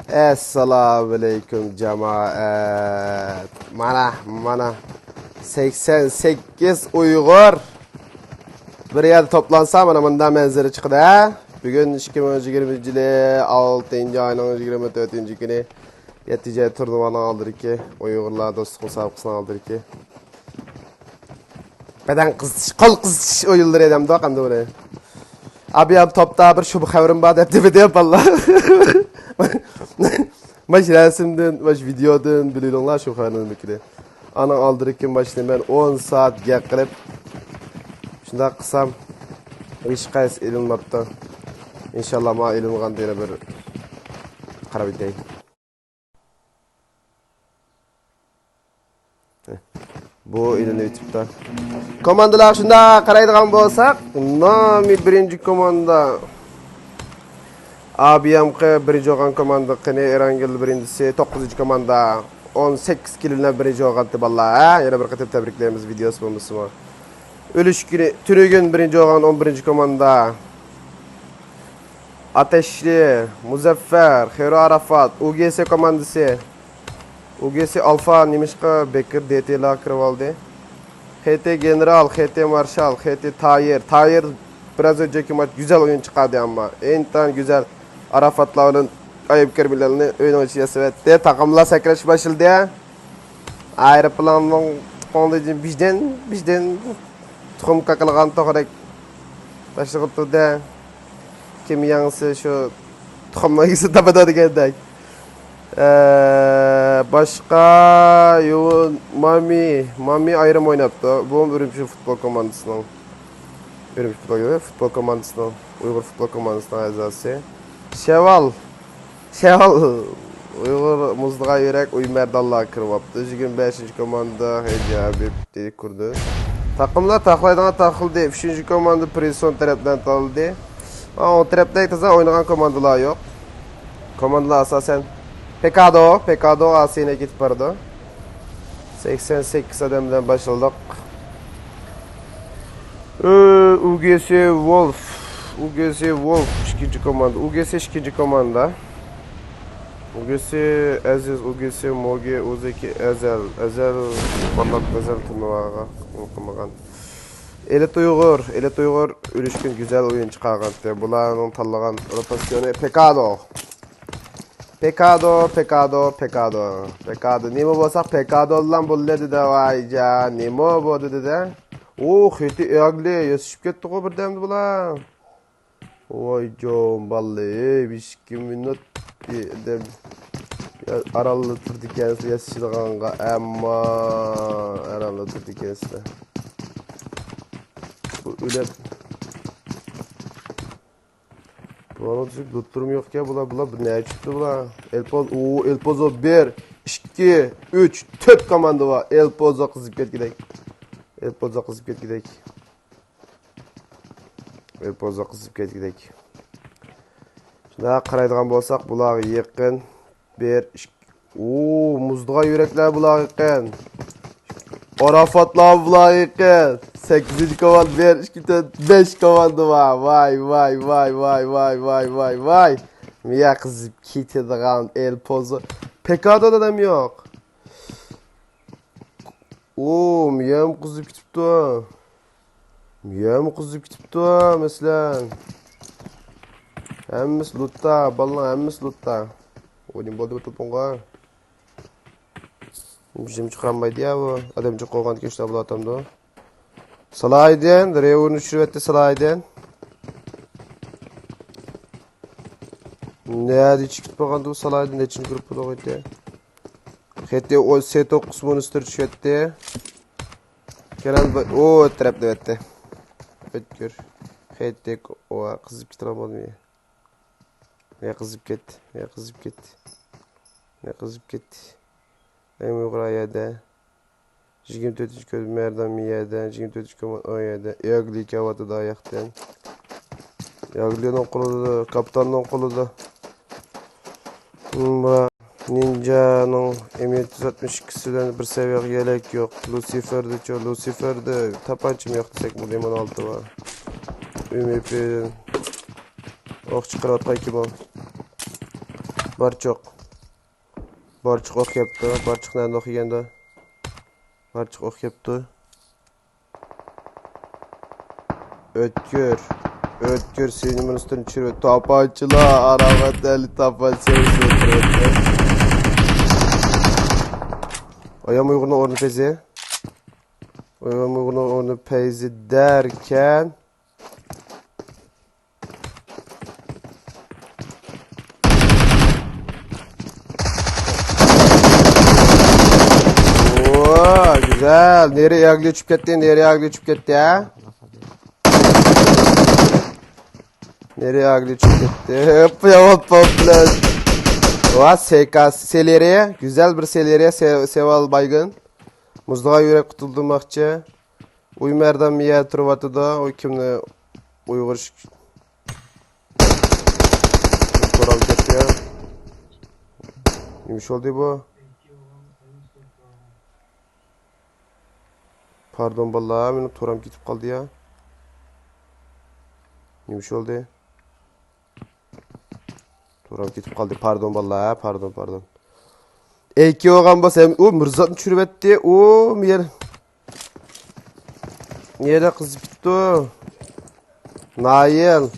Assalamu alaikum cemaat. Mana 88 Uyg'ur bir yerda toplansa mana bunda manzara chiqdi. Bugun 2020-yil 6-oyning 24-kuni yettice turnuvani aldirki, Uyg'urlar do'stlik sabqasini aldirki. Beden qizish, qo'l qizish o'yinlari edamda qanday bo'ladi? Abi ham topda bir shu xabarim bor deb deyapti vallah. Baş resimden, baş videodan bilirler şu xabarını bikri. Ana aldırırken başlayayım ben 10 saat gel qilib. Shunda qilsam hech qaysi ilinmabdi. İnşallah ma ilingan yana bir qarab o'tay. Bu ilinib o'tibdi. Komandalar shunda qaraydigan bo'lsak, nomi birinchi komanda ABMK birinci olan komanda Kene Erangel birincisi 9. komanda 18 kilodan birinci olan valla yana bir katip tebriklerimiz videosu bulmuşsun var. Ölüş günü Tünügün birinci olan 11. komanda Ateşli, Muzaffer, Hero Arafat, UGS komandası UGS Alfa Nimişka Bekir DT'la kırvaldı. HT General, HT Marshal, HT Tahir biraz önceki maç güzel oyun çıkardı ama en güzel Arafatların ayıp kerbilerini oyun oynaşıyası etti. Takımla sakraş başladı. Aeroplanın tıkandığı bizden tıkım kakılgan tokarak başladı da kim yansı şu tıkımla ikisi tapada digendek. Başka yoğun Mami ayrım oynattı. Bu Ürümçi futbol komandasının Uygur futbol komandasının azası. Şeval Uygur muzluğa yürek Uymerdallah kırmaptı. Bugün 5. komanda Hece Habib dedik kurdu. Takımlar taklaydan takıldı. 3. komanda Prison tarafından takıldı. O tarafta iktiza oynayan komandalar yok. Komandalar asasen Pekado Asine git pardı. 88 adamdan başladık. UGS Wolf 2. komanda. UGS 2. komanda. UGS Aziz, UGS Mogi, Uzeki Ezel Parlak Ezel turnuvaga unutmagan. Elit Uygur ülüşkün güzel oyun çıkargan. Bularning tanlagan rotasyonu Pekado. Nima bo'lsa Pekado'dan bo'ladi da vayja. Nima bo'ldi dedi. Xeti egli yesishib ketdi-ku birdamda bular. Voy jon vallahi 2 minut deb aralı turdi ekansiz yasashiganga, ammo aralı turdi ekansiz. Bu öyle Bulanıcık tutturum yok ya bular ne çıktı bular? Elpozo 1, 2, 3, 4 komanda var. Elpozo kızıp gidek. Shunda qaraydigan bo'lsak, bular yaqin 1 muzduğa yürekler bular yaqin. Arafatlar bular yaqin. 8. komanda 1, 2, 5 komanda var. Vay. Miya kızıp ketadigan Elpozo. Pekado'da da yok. Miyam kızıp ketibdi. Mesela. Hemmis lutta, ballan hemmis lutta. Oyun bo'ldi bu to'ponga. Bizim chiqarmaydi ya bu. Adamcha qo'ygan kechda bo'latamdi. Salayden, revun tushiribdi Salayden. Nerede chiqib qolgandi bu Salayden nechin kirib qo'ydi. Xete o C9 monster tushibdi. Keran trapda o'tdi. O'tkir. Xete o qizib ketiramadimi? Ne kızıp gitti. En Uygur'a yedi. 24. köy Merdam yedi. 24. köy o yedi. Yagli kavatı da yaktın. Yagli'nin kolu da, kaptanın kolu da. Ninja'nın M762'sinden bir seviye yelek yok. Lucifer'de tapançım yok desek bu limon altı var. UMP'den ok çıkartma ki bu. Var çok. Barçık ok yaptı. Barçık nerede okuyanda? Barçık ok yaptı. Ötkür. Ötkür suyumun üstünü çürüyor. Tapancıla arabat eli tapancıla çürüyor. Ayağım uygunu ornu pezi. Ayağım uygunu ornu pezi derken. Oo, güzel. Nereye agli uçup gitti? Nereye agli uçup gitti ya? Nereye agli uçup gitti? Hop ya hop hop. Oha SK seleriye. Güzel bir seleriye Seval Baygın. Muzdağa yürek kutulduğumakçı. Uymer'dan miye turvatı da. O kimle Uygur Koral getiriyor. Neymiş oldu bu? Pardon vallahi benim toram gidip kaldı ya. Neymiş oldu? Toram gidip kaldı. Pardon vallahi pardon. Eki oğan basayım. O Mırzat'ın çürüvetti. O miye. Niye de kız bitti o? Nail.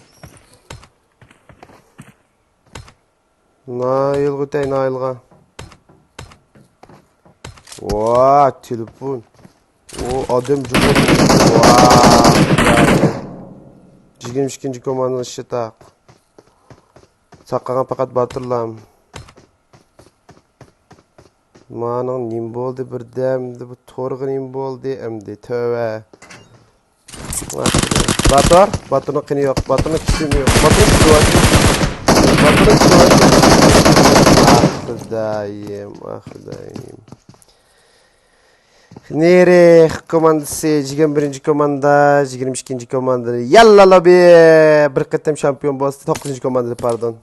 Nail Gutay Nail'a. Vaa telefon. O adam cübür. Vaa. Jigim ikinci komandanın şıtak. Sakkagan fakat batırlam. Manın nim boldu birdemdi bu torgı nim boldu emdi töve. Batırın kini yok. Batırın kini yok. Batırın kini yok. Ah Xudayım. Nere komandası 21. komanda, 22. komanda. Yalla lobi bir qatam şampiyon bo'ldi. 9. komanda pardon.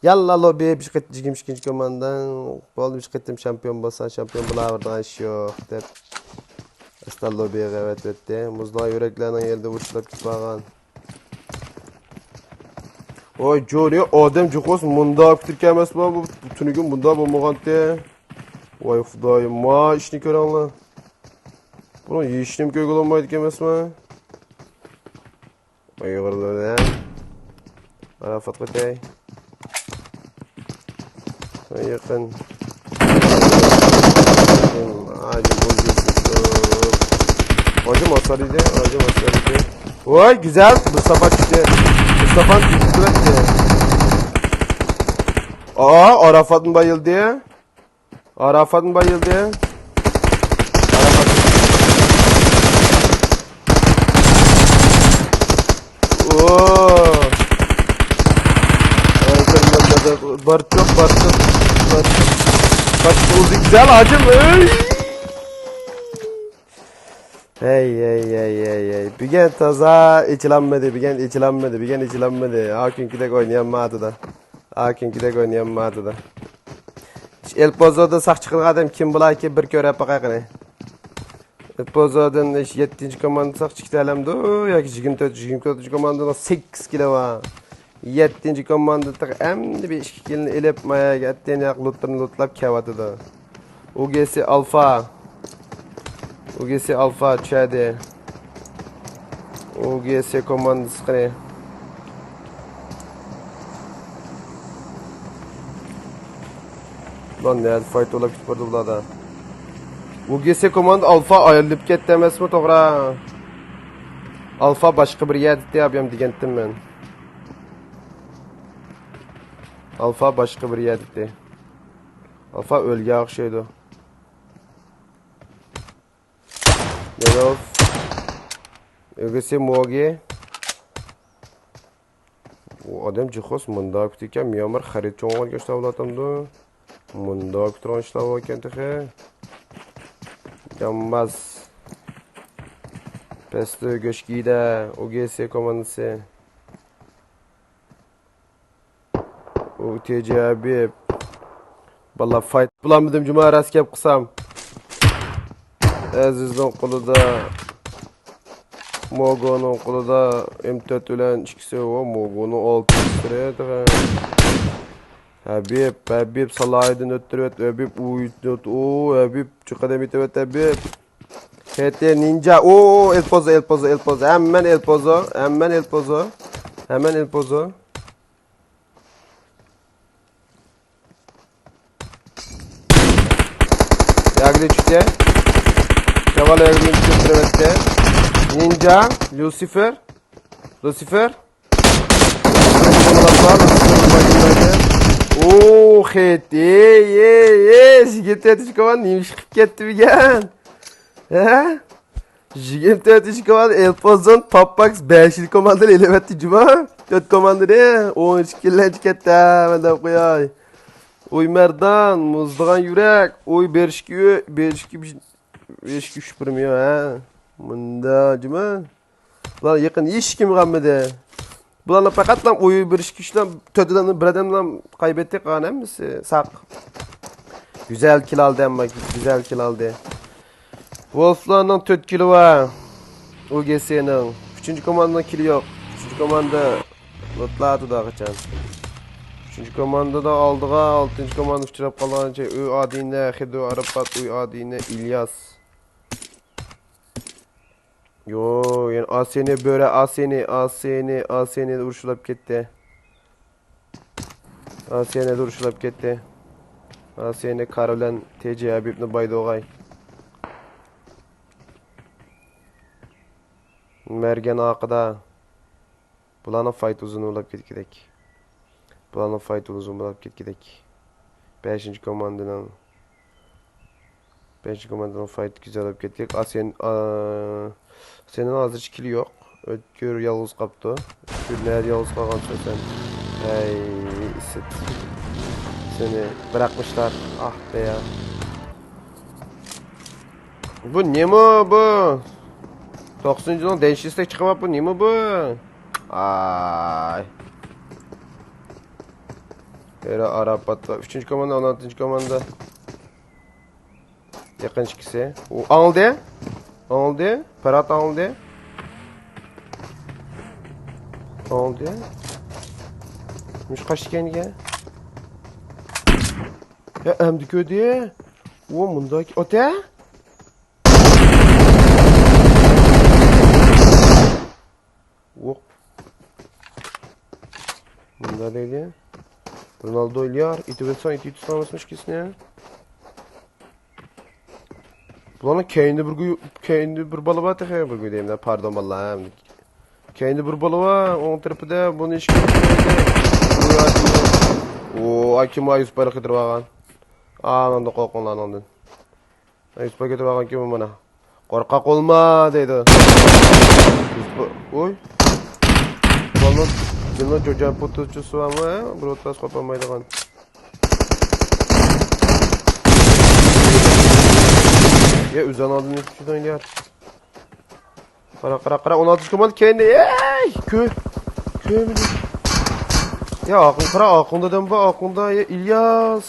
Yalla lobi bir qatam 22. komandan bo'ldi bir qatam şampiyon bo'lsa şampiyon bo'laverdan ish yo'q deb. Asta lobiga evet etdi. Muzlar yüreklerine yerde vuruşlab ketgan. Oy Johnny odam juqos munda kutirgan emasmi bu tunigun bunda bo'lmaganda. Voy Xudoyim, ma ishni ko'ranglar. Buni yeyishnim ko'ngil olmaydigan emasmi? Uyg'urlar. Arafat qotay. Yaqin. Hacım asarıydı. Oy güzel. Mustafa çıktı. Mustafa'nın çıktı. Aa Arafat'ın bayıldı. Ooo. Barçok. Güzel hacım. Hey. Bigen taza içilenmedi. Bigen Akinkidek oynayamadı da. Elpozo'da saq chiqilgan adam kim bo'lar ki bir ko'rib baqaqini. Elpozo'dan 7. komanda saq chiqdi alamdi yoki 24 komandadan 8 kilo var. 7. komanda endi bir 2 kilini elib mayaga atteni aqlutlarni lotlab kavadi da. UGS Alfa çaydı. UGS komandası qani. Lan ne fight olab ketib qoldi bularda. UGS komanda Alfa ayrilib ketdi emasmi to'g'ri? Alfa boshqa bir yerda deyapman degandim men. Alfa boshqa bir yerda. Alfa o'lgan o'xshaydi. Nerov. UGS Mogi. O adam jihos munda kutikam Myanmar xarid cho'ng'ol gashtablatamdi. Munda kuturan ishlab ekan texe. Yanmaz. Pesto göçgide OGS komandası. UTC abi. Valla fight bulamadım cuma rast kep qısam. Aziz'in qo'lida Mogo'nun qo'lida M4 bilan ikkisi o Mogo'nun 6 lira. Habib salaydın öttürüvet Habib uyutut o Habib şu kadem itevet Habib HT ninja o el pozo hemen el pozo Yagli çıktı Kavala yagli çıktı Ninja Lucifer Oo HT Jigit yetişkavan neymiş kıp gitti bir gen He Jigit yetişkavan el pozon Popbox 5'li komandır elemetti cuma 4 komandır ya 13 kille çıketti ben de koyay Oy merdan muzduğan yürek Oy berişki şüpürmüyor ha Mında cuma Lan yakın hiç kim kalmadı Bularla fakat lan oyu bir kişiden töteden bir adamla kaybettik kanem misi sak. Güzel kill aldı ama güzel kill aldı. Wolf'lardan 4 kill var. UGS'nin 3. komandanın kill yok. 3. komanda lotladı da kaçan. 3. komanda da aldığa 6. komanda uçurap kalan şey Uy adine Khido Arafat Uy adine İlyas. Yo yani ASN böyle ASN uruşulap gitti. ASN uruşulap gitti. ASN Karolan TC Habibni Baydoğay. Mergen Akıda. Bulana fight uzun olap gitgidek. Bulana fight uzun olap gitgidek. 5. komandanın 5. komandanın fight güzel olap gittik. Senin hazır çikili yok. Ötkür yalnız kaptı. Ötkür neler yalnız kalkansa sen. Hey isit. Seni bırakmışlar. Ah be ya. Bu ne mi bu? 90. yılın değişiklik çıkama bu ne mi bu? Ay. Era Arapat'ta. 3. komanda 16. komanda. Yakın çıkısı. Aldı. Aldı. Parat aldı. Aldı. Müş kaç kendine? Ya emdik öde. O mundaki öte. O. Munda değil. Ronaldo ilyar. İti tutmamışmış kesin. Ulan kendi bir balı var tekrar bir diyeyim de pardon vallahi kendi bir balı var on tarafında bunu iş o akim ayus para getirvagan anında kokon lan ondan ayus para getirvagan kim bana korkak olma dedi oy bana çocuğun potucusu var mı brotas kopamaydı kan ya üzan aldın üstünden oynuyor. Kara 16 komalı kendi. Ey köy mi? Ya aklında dem bu aklında ya İlyas.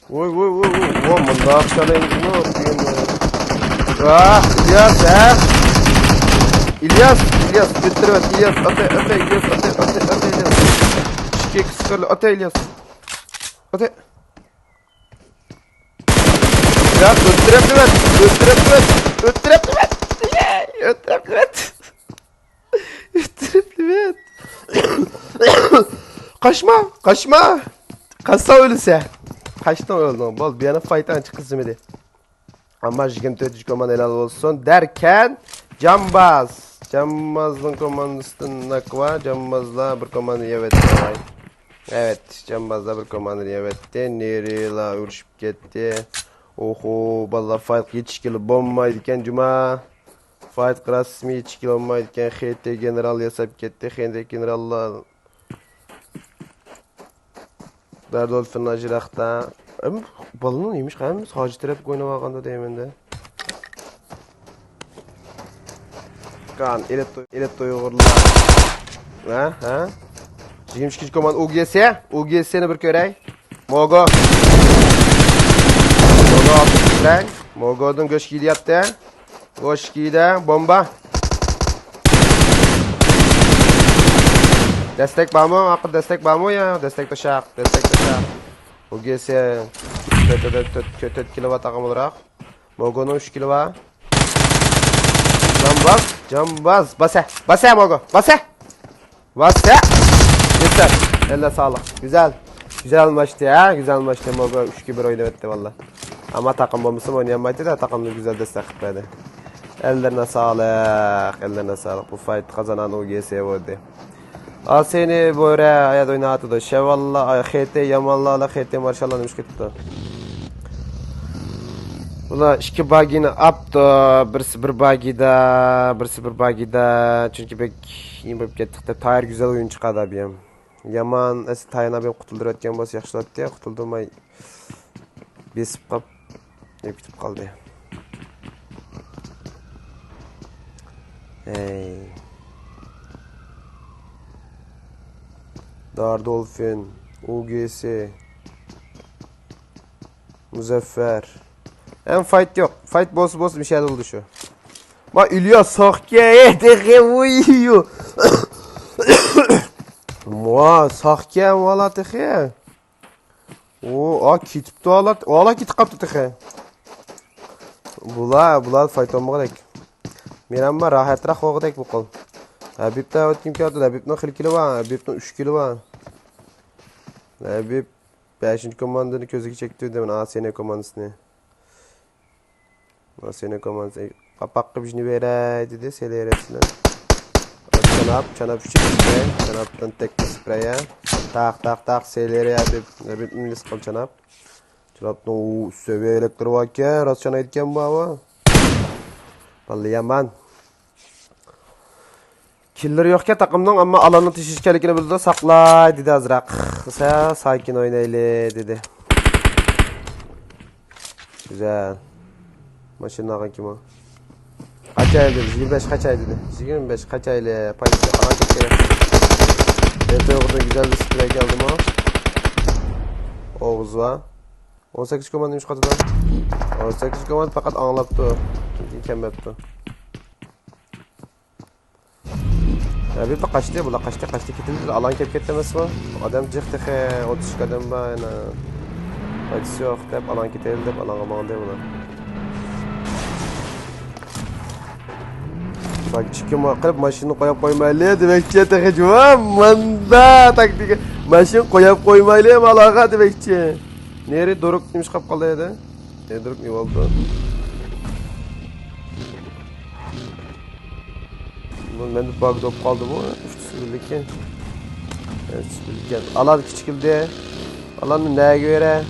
Oy. Bunda akşalayın ne yapayım ya? Ah İlyas ha. İlyas götürüver İlyas ate İlyas ate İlyas şike kıskarlı ate İlyas ate ya öttüreplemet kaçma kaçsa öylese kaçtan öldüm bol bir yana faytan çıkısım idi ama jikim tötücü koman helal olsun derken Cambaz'ın komandasının nakva Cambaz'la bir komanda yevetti evet Cambaz'la bir komanda yevetti Nerila uğraşıp gitti oho valla fight yetişkili bombaydıken cuma fight krasmi yetişkili bombaydıken HT general yasap gitti HT general'la Dardolfin acırakta balının iyiymiş hem hacı trap oynamağında değmende kan elet toyuğurlar ha 22. komand UGS'ni bir körey Mogo atıştıran Mogo'dan göç gidiyattı Hoş giydi. Bomba. Destek var mı? Akıl destek var mı ya? Destek taşak. Destek taşak. Bu gelse kötü kilova takım olarak. Mogo'nun 3 kilova. Cambaz. Cambaz. Base. Base Mogo. Base. Base. Yeter. Elle sağlık. Güzel. Güzel maçtı ya. Güzel maçtı. Mogo 3-2-1 oynadı valla. Ama takım bombası oynayamaydı da takımda güzel destek etmedi. Ellerine sağlık. Ellerine sağlık. Bu fight kazanan UGS oldu. Al seni böyle ayad oynadı da. Şevalla, HT, Yamallarla HT Marshall'la demiş gitti. Ula iki bagini aptı. Birisi bir bagida. Birisi bir bagida. Çünkü pek iyi болып kettik de. Tayar güzel oyun çıkardı abiyem. Yaman, esi Tayyan abiyem kutuldur etken bas yaxşıladı diye. Kutuldurmay besip qap. Ne bitip kaldı. Hey. Dardolfin, UGS, Muzaffer. En fight yok. Fight boss bir şey oldu şu. Ma İlyas Sahke tehe vuyu. Mua Sahke valla tehe. O kitip de ala kitip kaptı tehe. Bula fight olmalı dek. Miramma rahatrak olmalı dek bu kol. Habib de ötkim ki adı. Habib'nin 40 kilo var. Habib'nin 3 kilo var. Habib 5. komandını közü çekti demin. ASN komandasını. ASN komandası. Kapak gibi şimdi veray dedi. Seleresine. Çanap şu sprey. Çanaptan tek spreye. Tak selere Habib. Habib İngiliz kal çanap. Çanaptan o seviye elektro var ki. Ras çana etken bu hava. Vallahi yaman. Killer yok ya takımdan ama alanın tişişkelikini bildi saklay dedi azrak. Kısa sakin oynaylı dedi. Güzel. Maşının ağın kim o? Kaç ay dedi? 25 kaç ay dedi? 25 kaç aylı paylaştı falan keşke. Tepe orada güzel bir sprey geldi mi o? Oğuz var. 18 komand demiş katıdan. 18 komand fakat anlattı. Kim yaptı? Ya bir bak kaçtı bu la kaçtı kitin alan kep ketlemesi mi? Adam çıktı he 30 kadem var yani. Acısı yok hep alan kitel de alan aman de buna. Bak çıkım kırıp maşını koyup koymalı demekçi tehecua manda taktik maşın koyup koymalı malaga demekçi. Neri doruk demiş kap kaldı ya. Ne doruk ne oldu? Ben de bug dop kaldı bu. Üstündeki. Evet, üstündeki. Alan küçükildi. Alanı neye göre?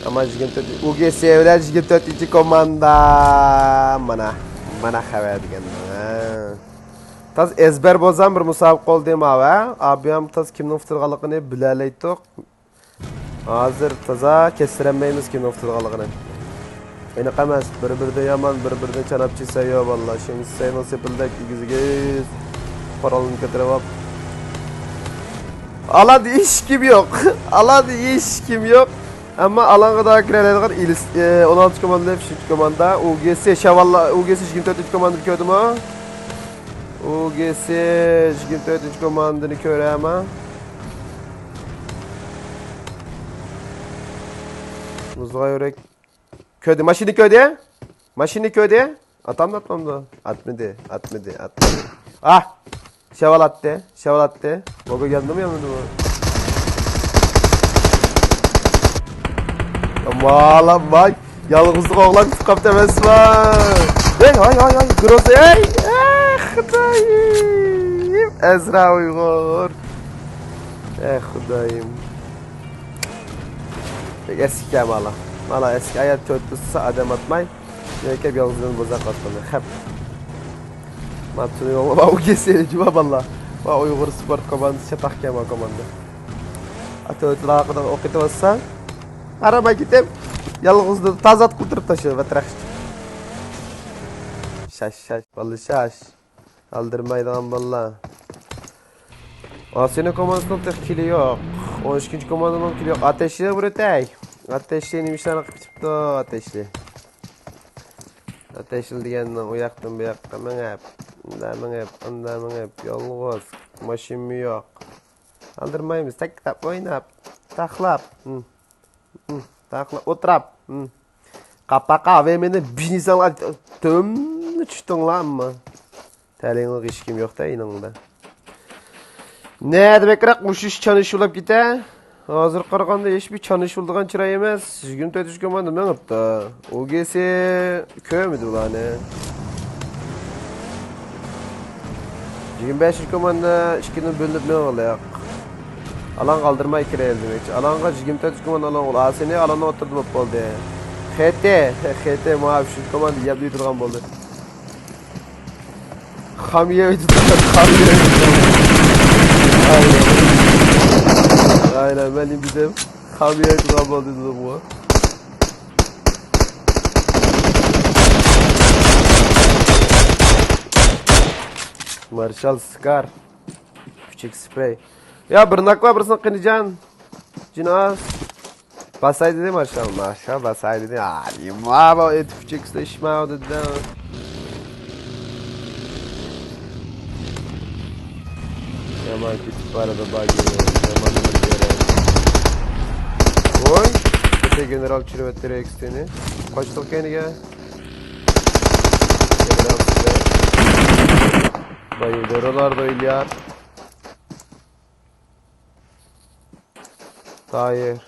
Ama jigin UGS evler jigin tetici komanda. Mana haber diyen. Taz ezber bozan bir musabık oldu diyeyim abi. Abiyam taz kimden fıtırgalıqını bilaleydik. Hazır taza kestiremeyimiz kimden fıtırgalıqını. Beni qamaz, bir-birde yaman, bir-birde çanapçı sayıyor valla. Şimdi sayı nasıl yapıldık, giz. Paralını getirip. Alan iş kim yok. Alan iş kim yok. Ama alan kadar kiraladılar. 16 komanda, 5. komanda. UGS şavalla, UGS 24. komandını kördü mü? UGS 24. komandını kördü ama. Muzluğa yörek. Köyde maşini köyde. Maşini köyde. Atam da atmamdı. Atmadı. Ah. Şeval attı. Mogo geldi mi yanında mı? Aman bak. Yalnızlık oğlan kapta demesi var. Hay. Groze hey. Xudayım. Ezra Uygur. Xudayım. Eski Kemal'a. Mala eski hayat törtüsü adam atmay. Yekep yalnızlığını bozak atmalı. Hep. Matını yolla. Ba UGS'li cuma valla. Ba Uygur spor komandası çatak Kemal komanda. Atörtüler hakkında okutu olsa. Araba gidip yalnızlığı tazat kurtarıp taşıyor ve tırak. Şaş. Vallahi şaş. Aldırmaydan valla. Asene komandasının tek kili yok. 12. komandanın kili yok. Ateşli buraya. Ateşli neymişler akıp çıktı ateşli. Ateşildiğinden o yaktım bu yakta hep. Ondan hep. Yolğuz. Maşinmi yok. Aldırmayımız. Tek kitap oynap. Taklap. Taklap. Otrap. Kapak AVM'nin bir insanlar tüm çıktın lan mı? Telinlik hiç kim yok da inanında. Ne demek muşuş çalışılıp gite? Hazır qaraganda hiçbir çalışıldığan çıray emas. 24 komanda mengip da. O gelse köymüdü ulan ne? 25 komanda işkinin bölünüp ne olayak? Alan kaldırmay kireyel demek. Alanga 24 komanda alan ol. Aseni alana oturdu bop oldu. HT maaf şu komanda yapdı durgan oldu. Hamiye Aynen benim bizim Hamiye durgan oldu bu. Marshall Scar. Küçük sprey. Ya bırnakla bırsın kınacan. Cinas. Basaydı değil Marshall. Marshall basaydı değil. Alim abi et küçük sıçma o dedi. Yaman küçük var da bagi. Yaman bir kere. Oy. Köte general çürüvetleri eksteni. Kaçtık yeni gel. General sprey. Bayıldı oralarda İlyar. Tahir.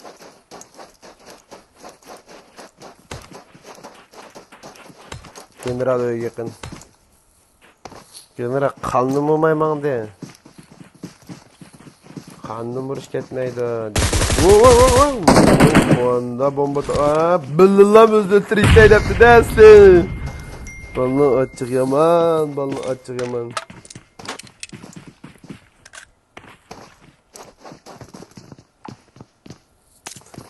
General öyle yakın. General kanlı mı mayman de? Kanlı vuruş ketmeydi. Onda bomba bildilam özde trikte yaptı dersin. Ballı açık yaman, ballı açık yaman.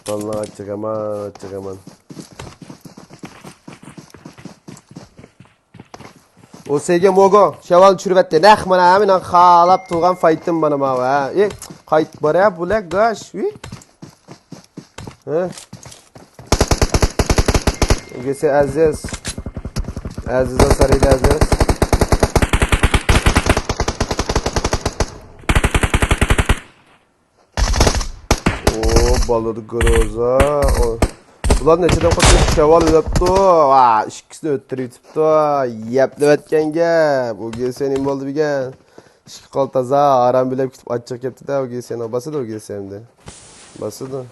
Ballı açık yaman, açık yaman. O sevgi mogo, şeval çürüvette, neh bana hemen xalap tuğan faytım bana ma ha. Kayıt baraya bu lek gaş, Gese Aziz. Aziz Asarıyla Aziz. Oo balıdı groza. Ulan neçeden kaçmış şeval yaptı. Vaa işkisini öttürü tuttu. Yaptı etkenge. Bu gelsenin oldu bir gel. İşki kaltaza aram bile gidip açacak yaptı da o gelsen. Bası da o gelsen de. Bası da.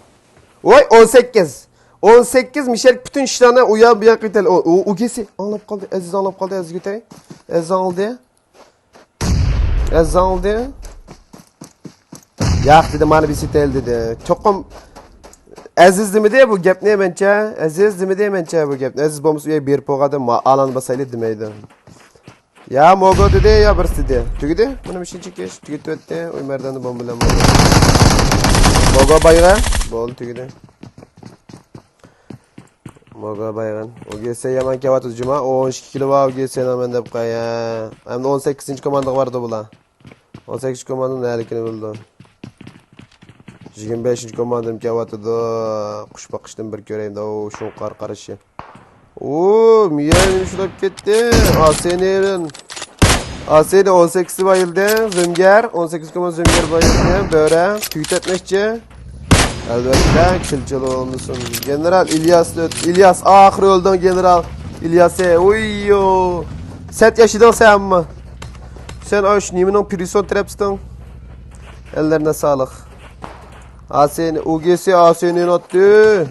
Oy 18. 18 Michel bütün işlerine uyan bir yak gitel. O gesi anlap kaldı. Aziz anlap kaldı. Aziz götey. Aziz aldı. Aziz aldı. Yak dedi bana bir sitel dedi. Çokum Aziz mi diye bu gap ne bence? Aziz mi diye bence bu gap? Aziz bombası üye bir poğada alan basaylı demeydi. Ya mogo dedi ya bir dedi. Tügüdü. Bunu bir şey çekiş. Tügüdü ötte. Oy merdanı bombalama. Mogo bayga. Bol tügüdü. Moga baygan. O gelse yaman kevat ucuma. 12 kilo var o gelse hemen de kaya. Hem de 18. komanda vardı bula. 18 komandanın erkeni buldu. 25. komandanın kevatı da. Kuş bakıştım bir göreyim de. O şun karışı. Ooo miyenin şurap gitti. Aseni 18'i bayıldı. Zünger. 18 komanda Zünger bayıldı. Böyle. Tüyt etmekçi. Elbette kilçalı olmuşsun. General İlyas ahir öldün General İlyas'e. Uyyo. Set yaşıdın sen mi? Sen aş niminin prison trapsın. Ellerine sağlık. UGS Asen'in attı.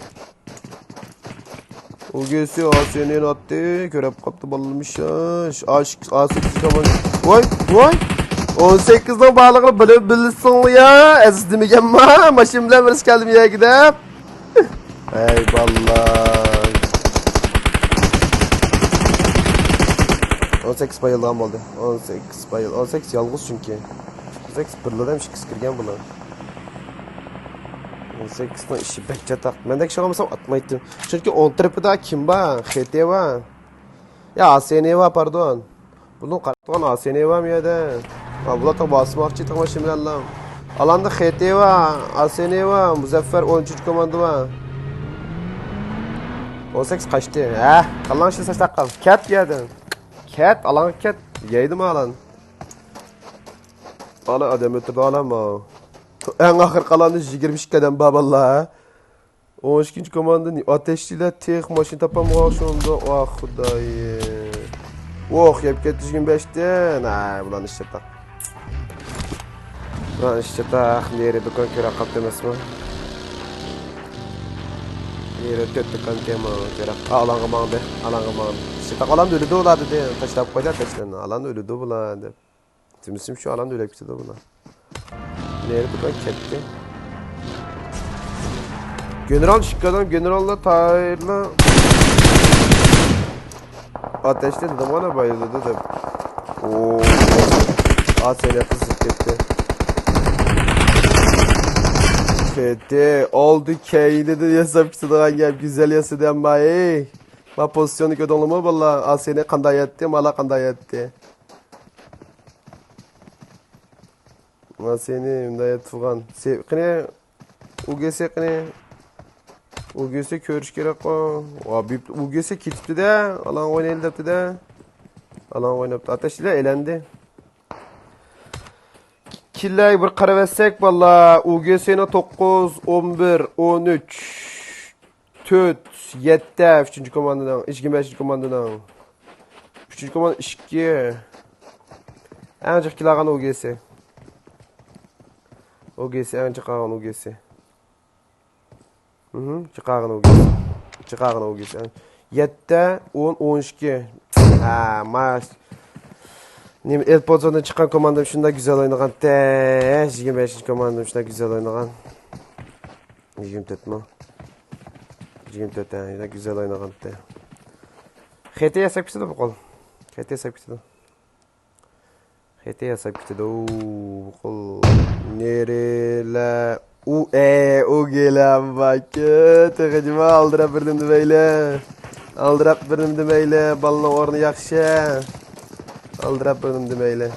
UGS Asen'in attı. Körep kaptı balılmış. Aşk A8 kaman. Vay. 18'den bağlıqlı bilirsin ya. Aziz demegen ma. Maşin bilen birisi geldim ya gidip. Eyvallah. 18 bayıldan oldu. 18 bayıl. 18 yalğız çünkü. 18 birladan bir şey kıskırgen bula. 18'den işi bekçe tak. Ben de ki şamasam atmaydım. Çünkü 10 trip'i daha kim var? HT var. Ya ASN var pardon. Bunun kartlan ASN var mı ya da? Abla da basmakçı tamam şimdi Allah'ım. Alanda HT var, ASN var, Muzaffer 13 komandı var. 18 kaçtı. Kalan şey saçta kal. Cat geldi. Cat alan cat. Yeydi mi alan? Ala adam ötürdü alama. En ahır kalanı 22 kadem baballah. 12. komanda ateşliyle tek maşın tapamıyor şu anda. Ah Xudayım. Oh yap ket 25'te. Nah bulan işte tak. Bulan işte tak. Nere dukan kira kap demez mi? Nere tet dukan tema kira. Alan gaman be. Alan gaman. İşte tak alan ölüdü oladı de. Taşlap koylar taşlarını. Alan ölüdü buladı. Tümüsüm şu alan öyle bir şey de bula. Nere dukan ketti. General şıkkadan generalla tayırla ateşledi de bana bayıldı da. Ooo. Asel fısık gitti. Kete oldu keydi de yasap kısadan gel güzel yasadan bay. Ma pozisyonu kötü olma valla Asel'e kanday etti mala kanday etti. Asel'e ndayet fugan. Kine UGS kine UGS körüş gerek o. Abi UGS kitipti de alan oynayıldı de. Alan oynaptı. Ateşle elendi. Killay bir qaravetsek valla UGS'ne 9, 11, 13, 4, 7, 3. komandadan, 25. komandadan. 3. komanda 2. Ancaq kilağan UGS. UGS ancaq qağan UGS. Çıqağın UGS. Çıqağın UGS. 7, 10, 12. Maş. El Pozo'dan çıkan komandam şunda güzel oynagan. 25. komandam şunda güzel oynagan. 24 mu? 24 yine güzel oynagan. HT yasak bir şey de bu kol. HT yasak bir şey de. HT yasak bir şey de. Bu kol. Nerele? O gelen bak. Tıkıcıma aldırap birdim demeyle. Aldırap birdim demeyle. Balına ornu yakşı. Aldırap birdim demeyle.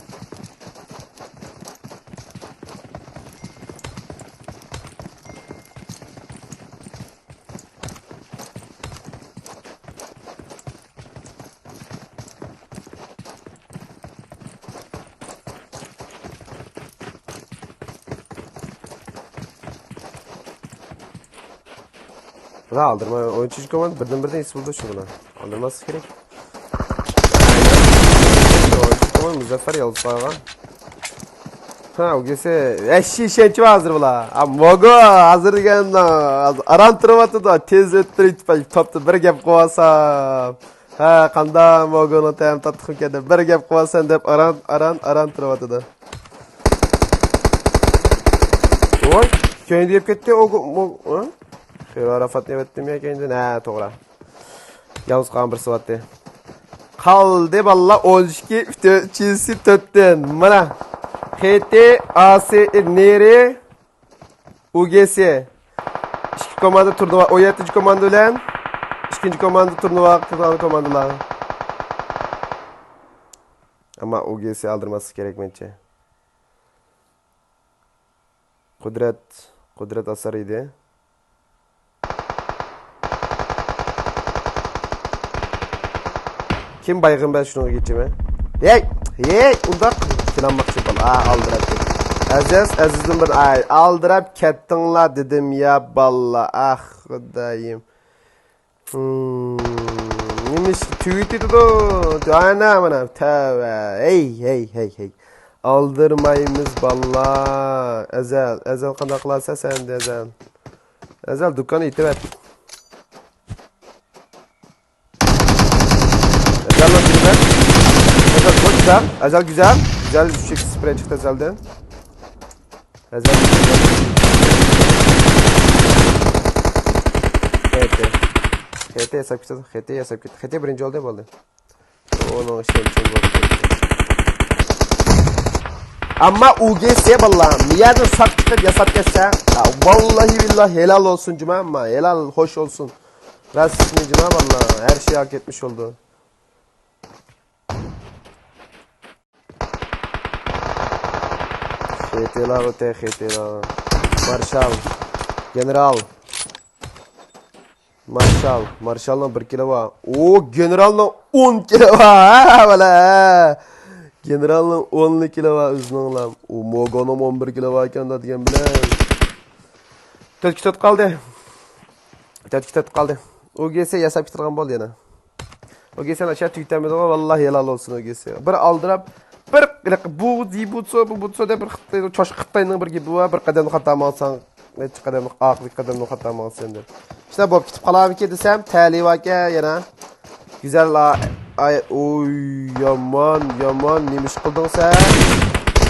Buna aldırma. 13. komand birden is buldu şu buna. Aldırması gerek. 13. komand Muzaffer Yavuz var. Ha o gelse eşi şençi hazır bula. Mogo hazır degende. Aran tırvatı da tez ettirip toptu bir gap kovasam. Ha kanda Mogo'nu tam tattık kede bir gap kovasan dep aran tırvatı da. Oy kendi deyip ketdi o Xeyr Arafat ne etdim ya kendi. Ha to'g'ri. Yavuz qan bir sifatda. Qaldi balla 12 Chelsea 4dan. Mana HT AC Neri UGS 2 komanda turnuva 17 komanda bilan 2 komanda turnuva qilgan komandalar. Ama UGS aldırması gerek bence. Kudret asar idi. Kim baygın ben şunu geçeyim Hey undak kilanmakçı bal. Aldırap. Azizim bir aldırap kettinla dedim ya balla. Ah Xudayım. Nimiş tweet etti ana mana tava. Hey. Aldırmayımız balla. Ezel qanday qilasa sen de Ezel dükkanı itib et. Ezel güzel. Güzel bir şekilde sprey çıktı Ezel'den. Ezel güzel. HT hesap kitadi. HT birinci oldu bo'ldi. Onun için bo'ldi. Ama UGS vallahi miyadın sap çıkıp yasap geçse. Vallahi billahi helal olsun cuma ama helal hoş olsun. Rasmi cuma vallahi her şeyi hak etmiş oldu. HT'lar HT'lar. Marshal. General. Marshall'dan 1 kilo var. O generaldan 10 kilo var. Ha böyle. Generaldan 10 kilo var özünün lan. O Mogo'nun 11 kilo var ekan da degan bilan. 4 kilo qaldı. 4 kilo qaldı. O gelse yasab bitirgan bo'ldi yana. O gelse aşağı tüytemedi ama vallahi helal olsun o gelse. Bir aldırap bir bu butso da bir çoşuk Xitayning bir gibi var. Bir qadam xatamaqsan, necha qadam oxirgi qadamni xatamaqsan deb. İşte bu kitib qolabi ki desem tali vaka yana. Güzel ay oy yaman nemiş qıldın sen?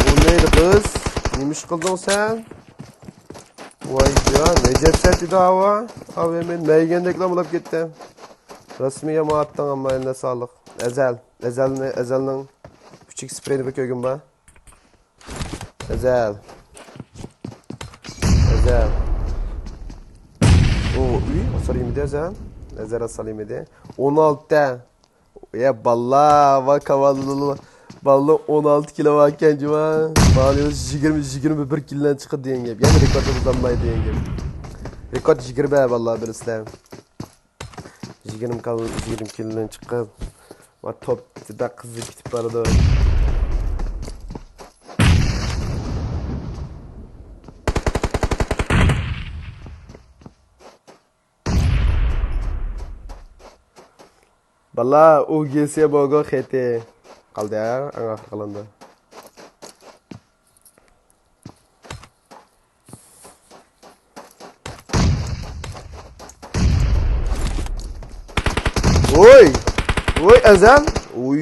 O neydi kız? Nemiş qıldın sen? Vay ya Necep Serti dava. Abi men meygendekla bulab ketdim. Rasmiye maattın ama eline sağlık. Ezel'nin küçük spreyini bir kögün ba. Ezel. Asalim de Ezel. Ezel asalim de. 16'da. Ya balla va kavallı. Balla 16 kilo varken cuma. Bağlıyoruz 21 kilodan çıkı diyen gibi. Yani rekorda uzanmayı diyen gibi. Rekord 20 be vallahi bir islam. 20 kilodan çıkı. Var top da kızı kitip vardı. Valla UGC bogo khete qaldı ya anga qalanda. Oy Ezel. Oy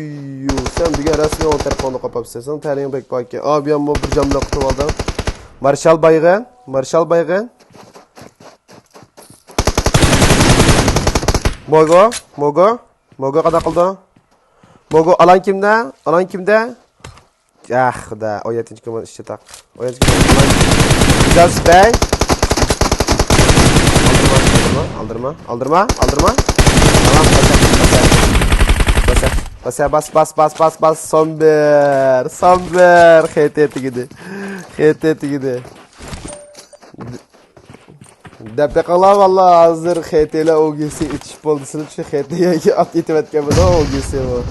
sen bir rasmi o telefonu kapapsın. Sen tarihin bek bak ki. Abi amma bir camla kutu aldım. Marshall Baygan. Mogo qada qildi? Mogo alan kimda? Ah xudo, o 7-chi komand ishga taq. O 7-chi komand. Güzel spray. Aldırma. Tamam, bas. Somber. HT gidi. Depte kala valla hazır HT'yle OGC itişip oldusunu şu HT'ye at itimet kemede OGC bu.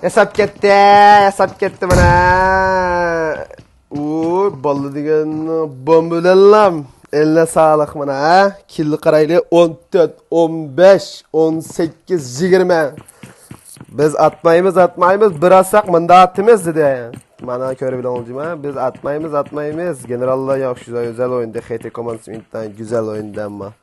Hesap gitti bana. Ballı digen bombulallam. Eline sağlık bana ha. Killi karaylı 14, 15, 18, 20. Biz atmayımız bir atsak mında atımız dedi. Bana köre bile olacağım ha. Biz atmayımız. General'la yok güzel oyundu. HT Commands Wind'den güzel oyundu ama.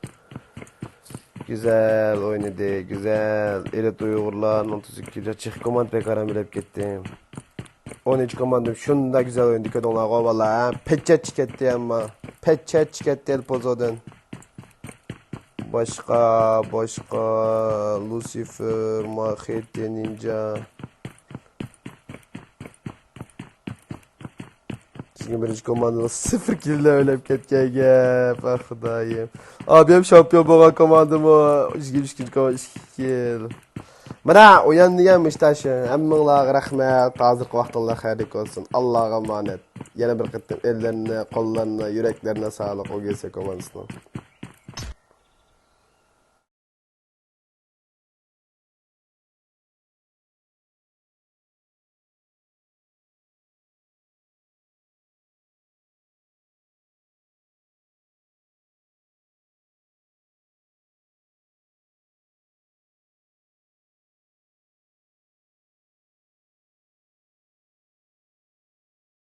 Güzel oynadı, güzel. Elit Uygurlar 32. Çık komand pek aramilep gittim. 13 komandım şunda güzel oynadı kötü onlar valla. Peçet çıketti ama. Peçet çıketti el pozodan. Başka Lucifer, Mahete, Ninja. Çünkü birinci komandada 0 kill ölüp ketken gep. Ah Xudayım. Abim şampiyon boğan komandımı. 3 kill. Mana oyan deganmish taşı. Hammalarga rahmat. Hozirgi vaqtlar xayrlik olsun. Allohga emanet. Yana bir qatam ellarni, qo'llarini, yuraklarına sağlık. OGC komandasına.